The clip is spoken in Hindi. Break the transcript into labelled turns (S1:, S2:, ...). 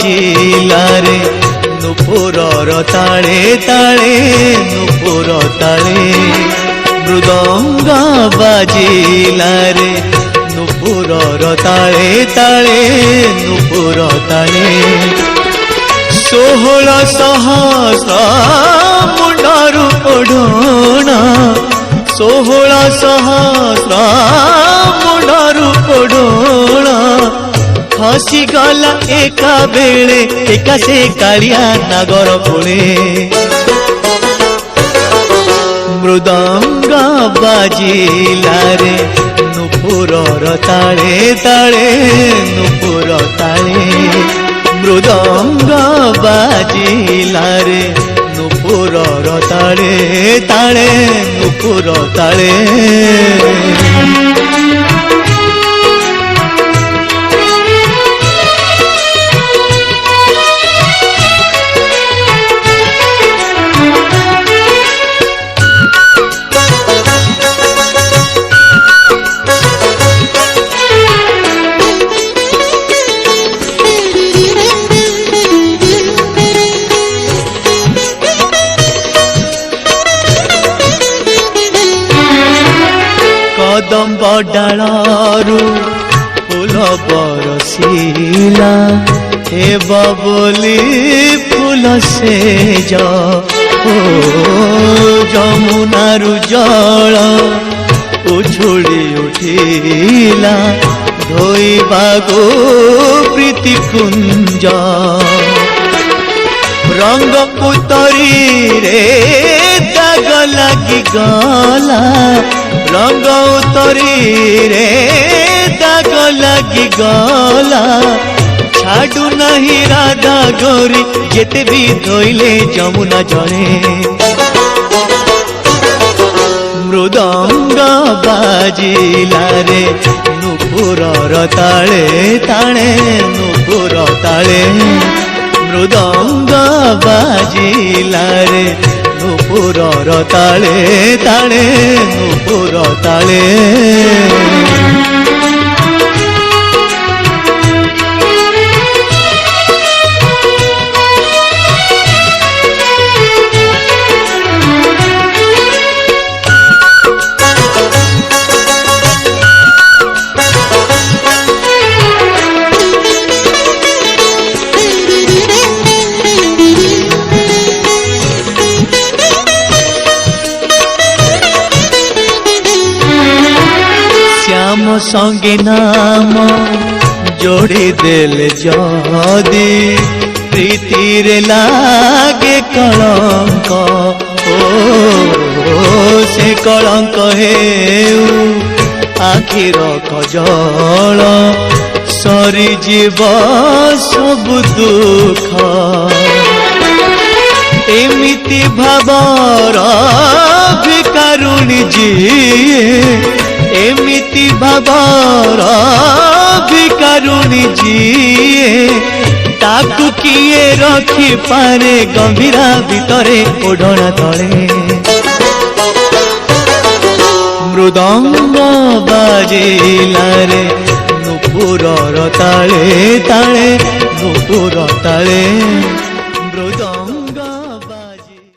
S1: बाजिलारे नुपुरर ताळे ताळे नुपुर ताळे मृदंग बाजिलारे नुपुरर ताळे ताळे नुपुर ताळे 16 सहस्र मुंडरू ओढोणा 16 सहस्र मुंडरू ओढोणा हसी गला एका बेले एका से कालिया नागर कोले मृदंग बाजिलारे नुपुरर ताळे ताळे नुपुर ताळे मृदंग बाजिलारे नुपुरर ताळे ताळे नुपुर ताळे कदम्ब डालू फूल बरसिला हे बबली फूल सेज जमुनारू जल उछुड़ी उठिला धोइबागो प्रीति कुंज रंग पुतरी रे दाग लगी गला रंग उतरी रे दाग लगी गला छाड़ू नहीं राधा गौरी जेते भी धोइले जमुना जले मृदंग बाजिलारे नुपुरर ताळे ताळे नुपुर ताळे मृदंग बाजिलारे नुपुरर ताळे ताळे नुपुर ताळे संगे नाम जोड़ी देले जदी प्रीति रे लागे कलंक से कलंक हेउ आखिर कजल सरी जीव सब दुख एमिति भावर भिकारुणी जी एमिति भावर भिकारुणी जी ताकू किए रखी पारे गंभीरा भितरे ओढ़ना तले मृदंग बाजिलारे नुपुरर ताळे ताळे नुपुर ताळे